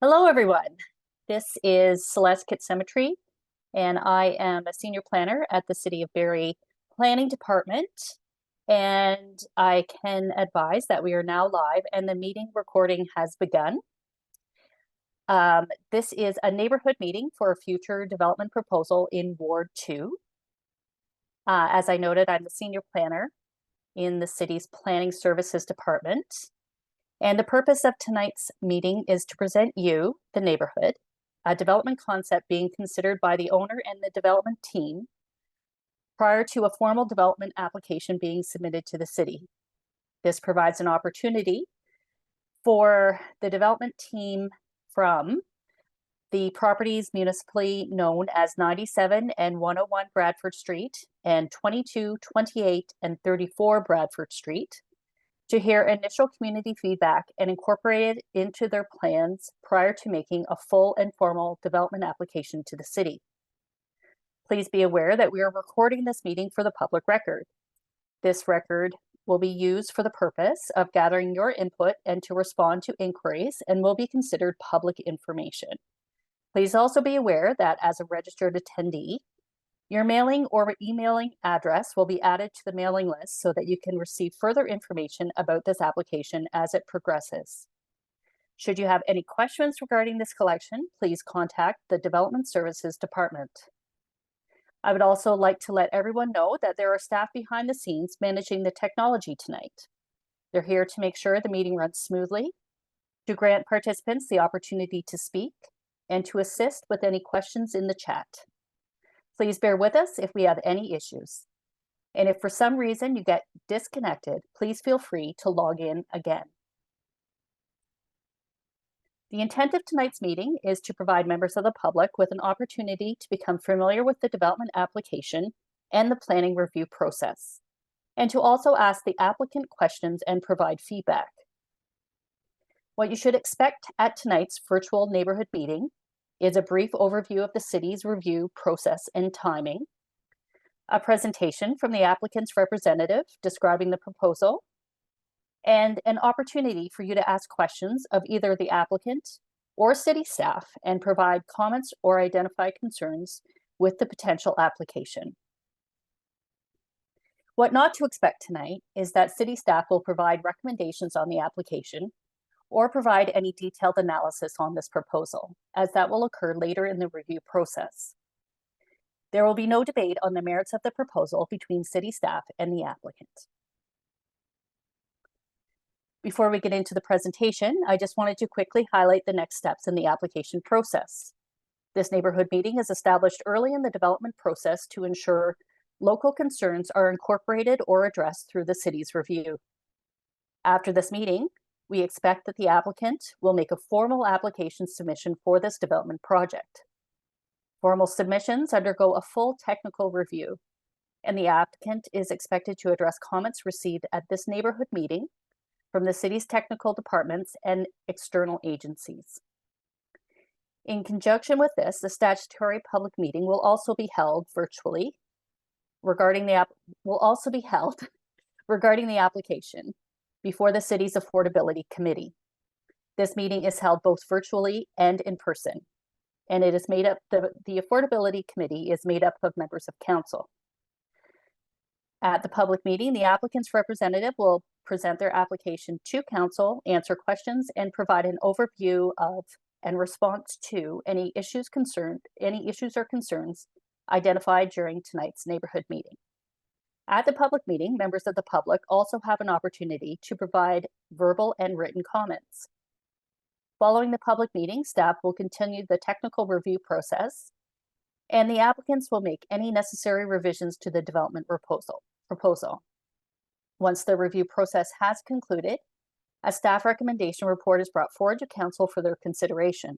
Hello, everyone. This is Celeste Kitsemetry, and I am a senior planner at the City of Barrie Planning Department. And I can advise that we are now live and the meeting recording has begun. This is a neighborhood meeting for a future development proposal in Ward 2. As I noted, I'm the senior planner in the city's Planning Services Department. And the purpose of tonight's meeting is to present you, the neighborhood, a development concept being considered by the owner and the development team prior to a formal development application being submitted to the city. This provides an opportunity for the development team from the properties municipally known as 97 and 101 Bradford Street and 22, 28, and 34 Bradford Street to hear initial community feedback and incorporate it into their plans prior to making a full and formal development application to the city. Please be aware that we are recording this meeting for the public record. This record will be used for the purpose of gathering your input and to respond to inquiries and will be considered public information. Please also be aware that as a registered attendee, your mailing or emailing address will be added to the mailing list so that you can receive further information about this application as it progresses. Should you have any questions regarding this collection, please contact the Development Services Department. I would also like to let everyone know that there are staff behind the scenes managing the technology tonight. They're here to make sure the meeting runs smoothly, to grant participants the opportunity to speak, and to assist with any questions in the chat. Please bear with us if we have any issues. And if for some reason you get disconnected, please feel free to log in again. The intent of tonight's meeting is to provide members of the public with an opportunity to become familiar with the development application and the planning review process, and to also ask the applicant questions and provide feedback. What you should expect at tonight's virtual neighborhood meeting is a brief overview of the city's review process and timing, a presentation from the applicant's representative describing the proposal, and an opportunity for you to ask questions of either the applicant or city staff and provide comments or identify concerns with the potential application. What not to expect tonight is that city staff will provide recommendations on the application or provide any detailed analysis on this proposal, as that will occur later in the review process. There will be no debate on the merits of the proposal between city staff and the applicant. Before we get into the presentation, I just wanted to quickly highlight the next steps in the application process. This neighborhood meeting is established early in the development process to ensure local concerns are incorporated or addressed through the city's review. After this meeting, we expect that the applicant will make a formal application submission for this development project. Formal submissions undergo a full technical review, and the applicant is expected to address comments received at this neighborhood meeting from the city's technical departments and external agencies. In conjunction with this, the statutory public meeting will also be held virtually regarding the application before the city's affordability committee. This meeting is held both virtually and in person, and it is made up, the affordability committee is made up of members of council. At the public meeting, the applicant's representative will present their application to council, answer questions, and provide an overview of and response to any issues or concerns identified during tonight's neighborhood meeting. At the public meeting, members of the public also have an opportunity to provide verbal and written comments. Following the public meeting, staff will continue the technical review process, and the applicants will make any necessary revisions to the development proposal. Once the review process has concluded, a staff recommendation report is brought forward to council for their consideration.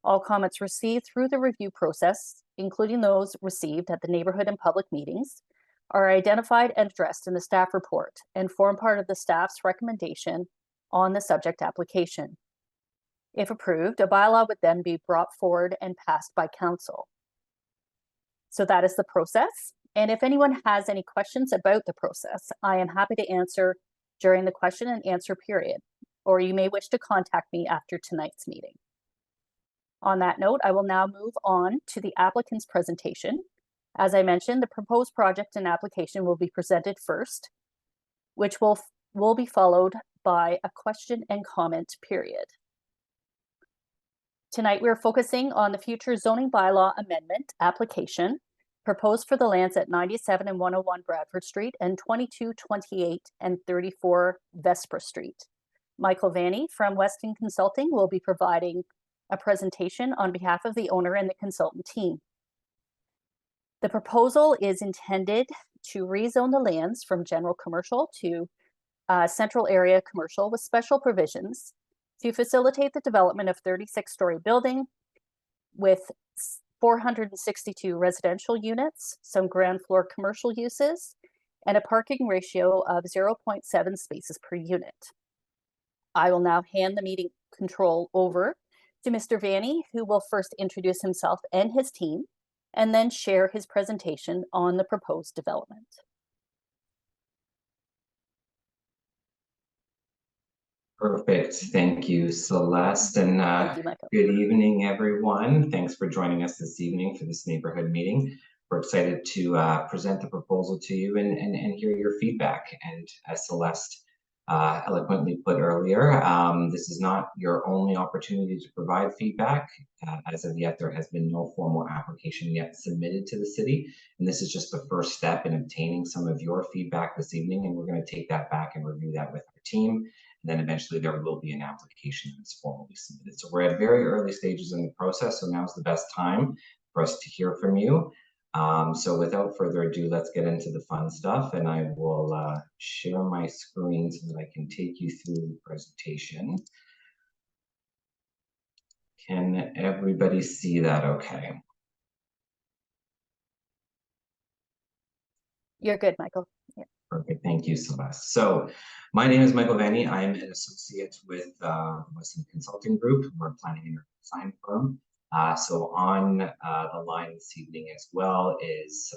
All comments received through the review process, including those received at the neighborhood and public meetings, are identified and addressed in the staff report and form part of the staff's recommendation on the subject application. If approved, a bylaw would then be brought forward and passed by council. So that is the process. And if anyone has any questions about the process, I am happy to answer during the question and answer period, or you may wish to contact me after tonight's meeting. On that note, I will now move on to the applicant's presentation. As I mentioned, the proposed project and application will be presented first, which will be followed by a question and comment period. Tonight, we're focusing on the future zoning bylaw amendment application proposed for the lands at 97 and 101 Bradford Street and 22, 28, and 34 Vespra Street. Michael Vanny from Weston Consulting will be providing a presentation on behalf of the owner and the consultant team. The proposal is intended to rezone the lands from general commercial to central area commercial with special provisions to facilitate the development of 36-story building with 462 residential units, some ground floor commercial uses, and a parking ratio of 0.7 spaces per unit. I will now hand the meeting control over to Mr. Vanny, who will first introduce himself and his team, and then share his presentation on the proposed development. Perfect. Thank you, Celeste. And good evening, everyone. Thanks for joining us this evening for this neighborhood meeting. We're excited to present the proposal to you and hear your feedback. And as Celeste eloquently put earlier, this is not your only opportunity to provide feedback. As of yet, there has been no formal application yet submitted to the city. And this is just the first step in obtaining some of your feedback this evening. And we're going to take that back and review that with our team. And then eventually there will be an application that's formally submitted. So we're at very early stages in the process. So now's the best time for us to hear from you. So without further ado, let's get into the fun stuff, and I will share my screen so that I can take you through the presentation. Can everybody see that okay? You're good, Michael. Yeah. Perfect. Thank you, Celeste. So my name is Michael Vanny. I'm an associate with Weston Consulting Group. We're a planning and design firm. So on the line this evening as well is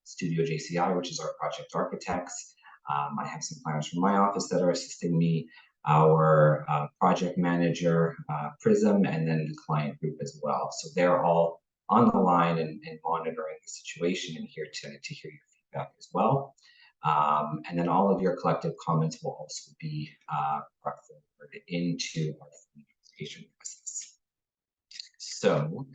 Studio JCI, which is our project architects. I have some planners from my office that are assisting me, our project manager, Prism, and then the client group as well. So they're all on the line and monitoring the situation and here to hear your feedback as well. And then all of your collective comments will also be brought forward into our application process. So,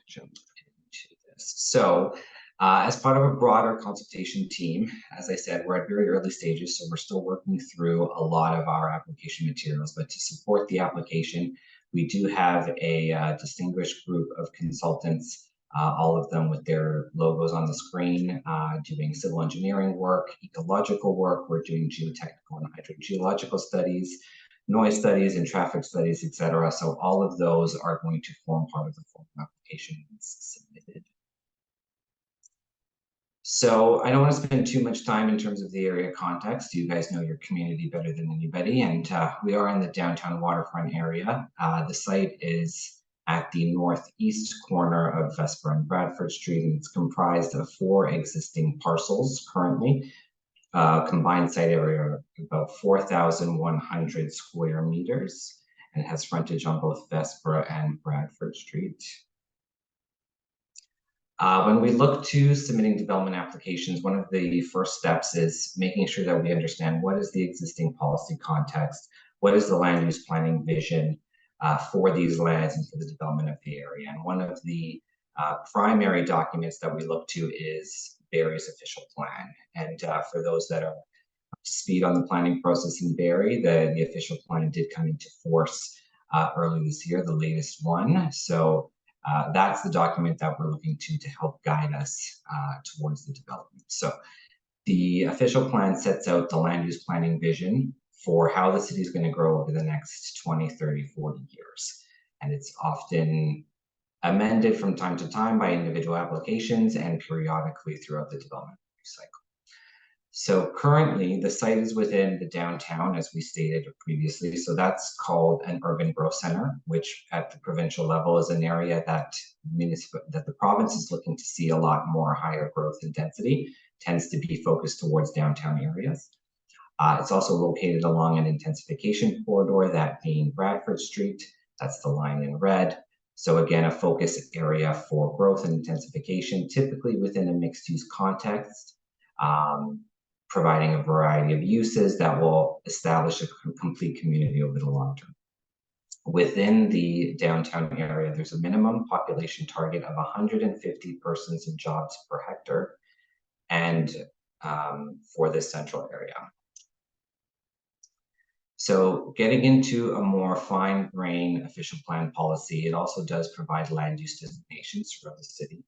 jump into this. So, as part of a broader consultation team, as I said, we're at very early stages, so we're still working through a lot of our application materials. But to support the application, we do have a distinguished group of consultants, all of them with their logos on the screen, doing civil engineering work, ecological work. We're doing geotechnical and hydrogeological studies, noise studies and traffic studies, etc. So all of those are going to form part of the formal application once submitted. So I don't want to spend too much time in terms of the area context. You guys know your community better than anybody, and we are in the downtown waterfront area. The site is at the northeast corner of Vespra and Bradford Street, and it's comprised of 4 existing parcels currently. Combined site area of about 4,100 square meters, and has frontage on both Vespra and Bradford Street. When we look to submitting development applications, one of the first steps is making sure that we understand what is the existing policy context, what is the land use planning vision for these lands and for the development of the area. And one of the primary documents that we look to is Barrie's official plan. And for those that are up to speed on the planning process in Barrie, the official plan did come into force early this year, the latest one. So that's the document that we're looking to help guide us towards the development. So the official plan sets out the land use planning vision for how the city is going to grow over the next 20, 30, 40 years. And it's often amended from time to time by individual applications and periodically throughout the development cycle. So currently the site is within the downtown, as we stated previously. So that's called an urban growth center, which at the provincial level is an area that the province is looking to see a lot more higher growth and density, tends to be focused towards downtown areas. It's also located along an intensification corridor, that being Bradford Street, That's the line in red. So again, a focus area for growth and intensification, typically within a mixed-use context, providing a variety of uses that will establish a complete community over the long term. Within the downtown area, there's a minimum population target of 150 persons and jobs per hectare, and for this central area. So getting into a more fine-grained official plan policy, it also does provide land use designations throughout the city.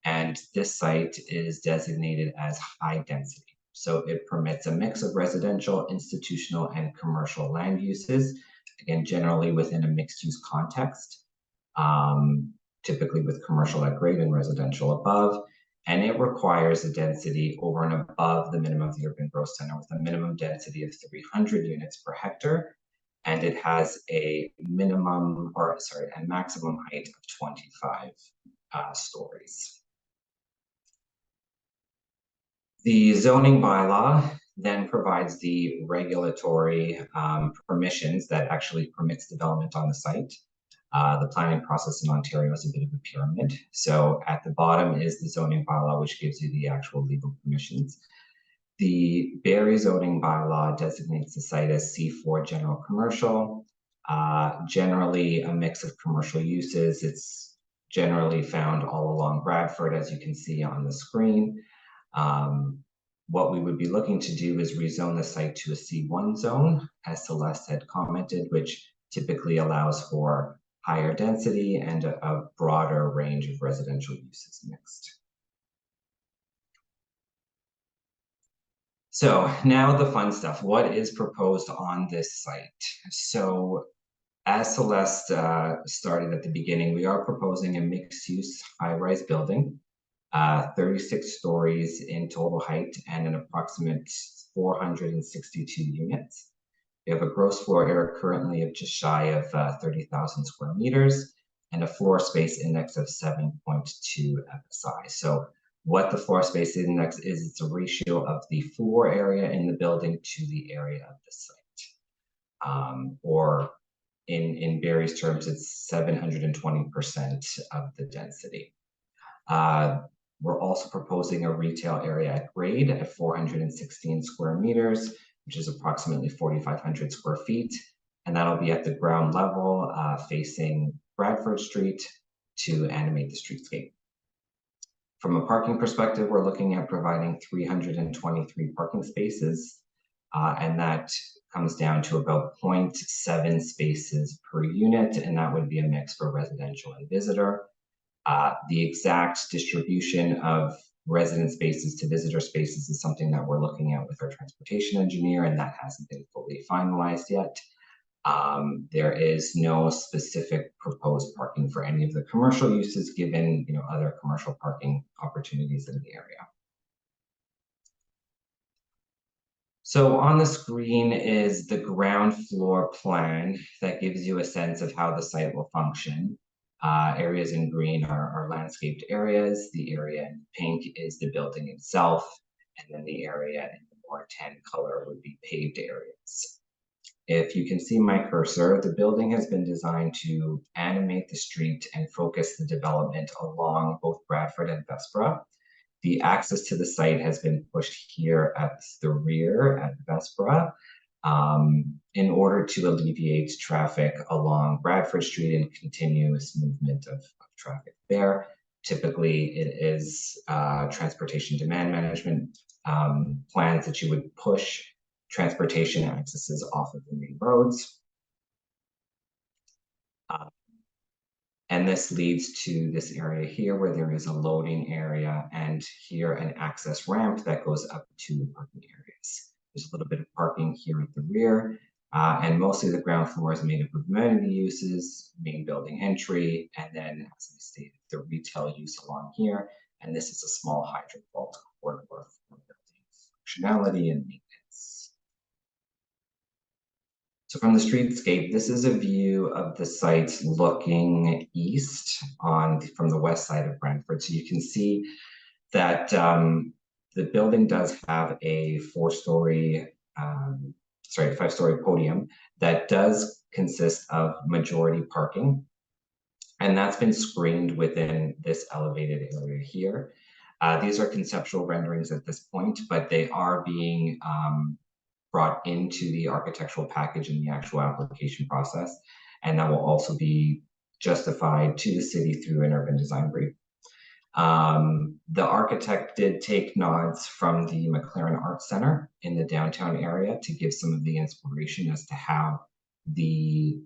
And this site is designated as high density. So it permits a mix of residential, institutional, and commercial land uses, again, generally within a mixed-use context, typically with commercial at grade and residential above. And it requires a density over and above the minimum of the urban growth center with a minimum density of 300 units per hectare. And it has a maximum height of 25 stories. The zoning bylaw then provides the regulatory permissions that actually permits development on the site. The planning process in Ontario is a bit of a pyramid. So at the bottom is the zoning bylaw, which gives you the actual legal permissions. The Barrie zoning bylaw designates the site as C4 general commercial, generally a mix of commercial uses. It's generally found all along Bradford, as you can see on the screen. What we would be looking to do is rezone the site to a C1 zone, as Celeste had commented, which typically allows for higher density and a broader range of residential uses mixed. So now the fun stuff. What is proposed on this site? So as Celeste started at the beginning, we are proposing a mixed-use high-rise building, 36 stories in total height and an approximate 462 units. We have a gross floor area currently of just shy of 30,000 square meters and a floor space index of 7.2 FSI. So what the floor space index is, it's a ratio of the floor area in the building to the area of the site. Or in Barrie's terms, it's 720% of the density. We're also proposing a retail area at grade at 416 square meters, which is approximately 4,500 square feet. And that'll be at the ground level facing Bradford Street to animate the streetscape. From a parking perspective, we're looking at providing 323 parking spaces, and that comes down to about 0.7 spaces per unit, and that would be a mix for residential and visitor. The exact distribution of resident spaces to visitor spaces is something that we're looking at with our transportation engineer, and that hasn't been fully finalized yet. There is no specific proposed parking for any of the commercial uses, given other commercial parking opportunities in the area. So on the screen is the ground floor plan that gives you a sense of how the site will function. Areas in green are landscaped areas. The area in pink is the building itself, and then the area in the more tan color would be paved areas. If you can see my cursor, the building has been designed to animate the street and focus the development along both Bradford and Vespra. The access to the site has been pushed here at the rear at Vespra in order to alleviate traffic along Bradford Street and continuous movement of traffic there. Typically, it is transportation demand management plans that you would push transportation accesses off of the main roads. And this leads to this area here where there is a loading area and here an access ramp that goes up to the parking areas. There's a little bit of parking here at the rear, and mostly the ground floor is made up of amenity uses, main building entry, and then, as I stated, the retail use along here. And this is a small hydrant vault corridor for building functionality and maintenance. So from the streetscape, this is a view of the site looking east from the west side of Bradford. So you can see that the building does have a 4-story 5-story podium that does consist of majority parking. And that's been screened within this elevated area here. These are conceptual renderings at this point, but they are being brought into the architectural package in the actual application process. And that will also be justified to the city through an urban design brief. The architect did take nods from the McLaren Art Center in the downtown area to give some of the inspiration as to how the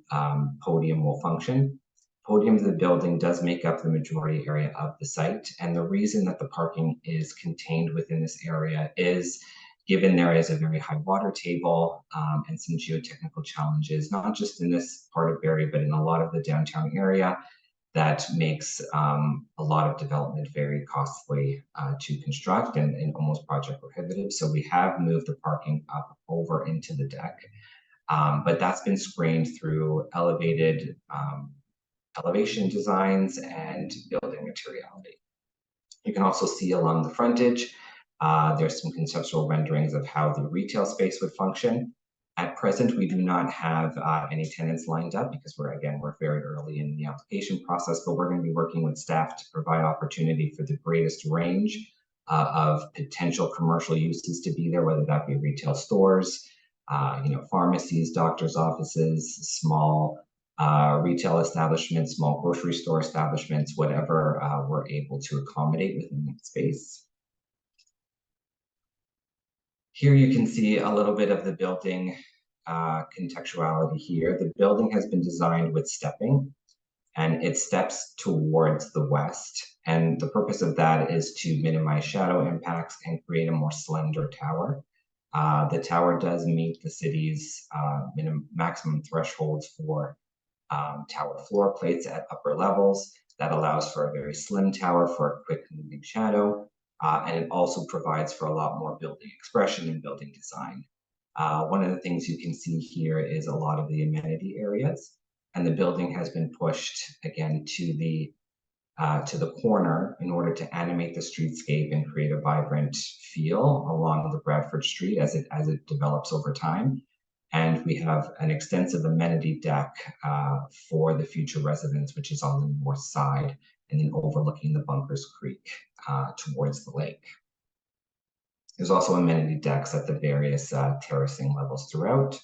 podium will function. Podium of the building does make up the majority area of the site, and the reason that the parking is contained within this area is given there is a very high water table and some geotechnical challenges, not just in this part of Barrie, but in a lot of the downtown area, that makes a lot of development very costly to construct and almost project prohibitive. So we have moved the parking up over into the deck, but that's been screened through elevated elevation designs and building materiality. You can also see along the frontage, there's some conceptual renderings of how the retail space would function. At present, we do not have any tenants lined up because we're very early in the application process, but we're going to be working with staff to provide opportunity for the greatest range of potential commercial uses to be there, whether that be retail stores, pharmacies, doctors' offices, small retail establishments, small grocery store establishments, whatever we're able to accommodate within that space. Here you can see a little bit of the building contextuality here. The building has been designed with stepping, and it steps towards the west. And the purpose of that is to minimize shadow impacts and create a more slender tower. The tower does meet the city's maximum thresholds for tower floor plates at upper levels. That allows for a very slim tower for a quick moving shadow. And it also provides for a lot more building expression and building design. One of the things you can see here is a lot of the amenity areas, and the building has been pushed again to the corner in order to animate the streetscape and create a vibrant feel along the Bradford Street as it develops over time. And we have an extensive amenity deck for the future residents, which is on the north side and then overlooking the Bunkers Creek towards the lake. There's also amenity decks at the various terracing levels throughout,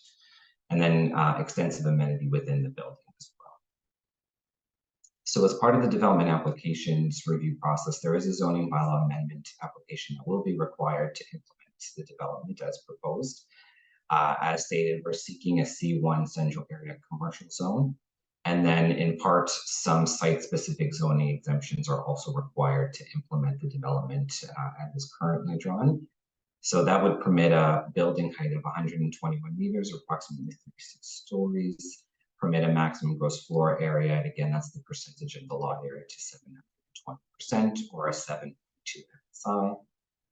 and then extensive amenity within the building as well. So as part of the development applications review process, there is a zoning bylaw amendment application that will be required to implement the development as proposed. As stated, we're seeking a C1 central area commercial zone. And then in part, some site-specific zoning exemptions are also required to implement the development as is currently drawn. So that would permit a building height of 121 meters, or approximately 36 stories, permit a maximum gross floor area, and again, that's the percentage of the lot area to 720%, or a 7.2 SI.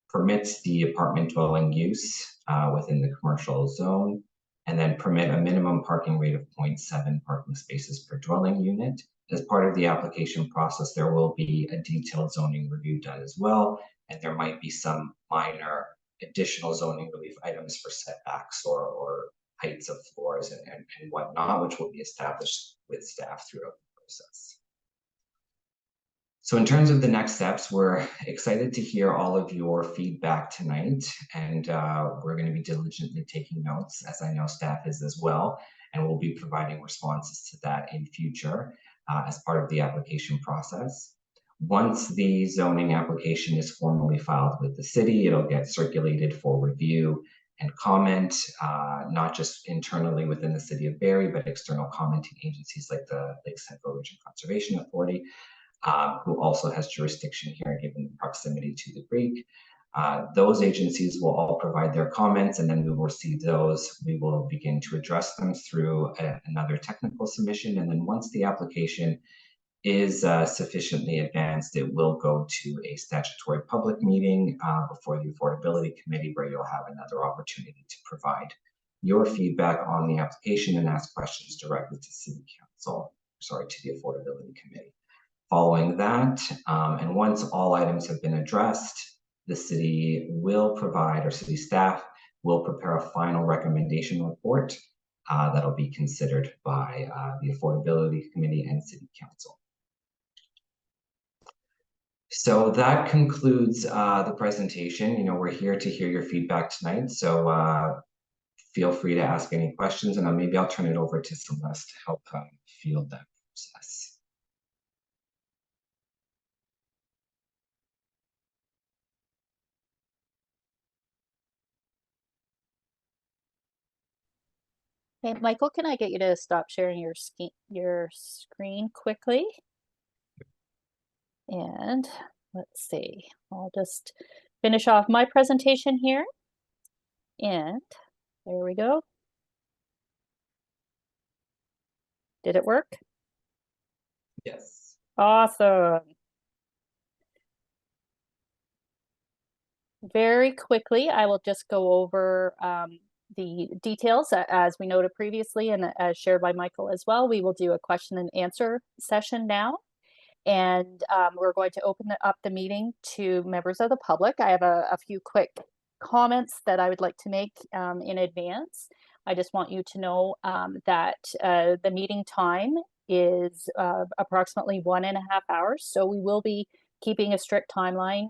Permits the apartment dwelling use within the commercial zone, and then permit a minimum parking rate of 0.7 parking spaces per dwelling unit. As part of the application process, there will be a detailed zoning review done as well, and there might be some minor additional zoning relief items for setbacks or heights of floors and whatnot, which will be established with staff throughout the process. So in terms of the next steps, we're excited to hear all of your feedback tonight, and we're going to be diligently taking notes, as I know staff is as well, and we'll be providing responses to that in future as part of the application process. Once the zoning application is formally filed with the city, it'll get circulated for review and comment, not just internally within the city of Barrie, but external commenting agencies like the Lake Central Region Conservation Authority, who also has jurisdiction here given the proximity to the creek. Those agencies will all provide their comments, and then we will receive those. We will begin to address them through another technical submission, and then once the application is sufficiently advanced, it will go to a statutory public meeting before the Affordability Committee, where you'll have another opportunity to provide your feedback on the application and ask questions directly to City Council, to the Affordability Committee. Following that, and once all items have been addressed, the city will provide, or city staff we'll prepare a final recommendation report that'll be considered by the Affordability Committee and City Council. So that concludes the presentation. We're here to hear your feedback tonight. So feel free to ask any questions, and maybe I'll turn it over to Celeste to help field that process. Hey, Michael, can I get you to stop sharing your screen quickly? And let's see, I'll just finish off my presentation here. And there we go. Did it work? Yes. Awesome. Very quickly, I will just go over the details. As we noted previously and as shared by Michael as well, we will do a question and answer session now. And we're going to open up the meeting to members of the public. I have a few quick comments that I would like to make in advance. I just want you to know that the meeting time is approximately 1.5 hours. So we will be keeping a strict timeline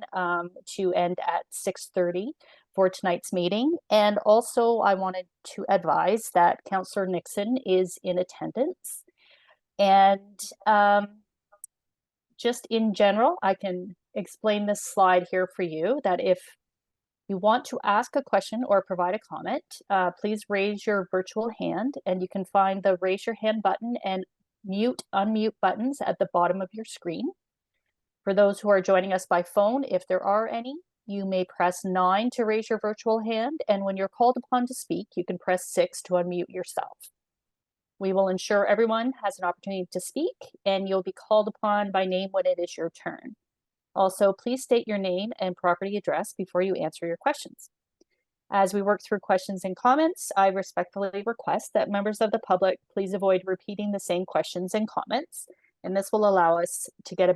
to end at 6:30 for tonight's meeting. And also I wanted to advise that Councillor Nixon is in attendance. And just in general, I can explain this slide here for you, that if you want to ask a question or provide a comment, please raise your virtual hand, and you can find the raise your hand button and mute, unmute buttons at the bottom of your screen. For those who are joining us by phone, if there are any, you may press 9 to raise your virtual hand, and when you're called upon to speak, you can press 6 to unmute yourself. We will ensure everyone has an opportunity to speak, and you'll be called upon by name when it is your turn. Also, please state your name and property address before you answer your questions. As we work through questions and comments, I respectfully request that members of the public please avoid repeating the same questions and comments, and this will allow us to get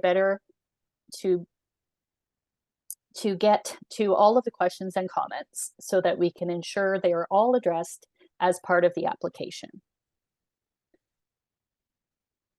to get to all of the questions and comments so that we can ensure they are all addressed as part of the application.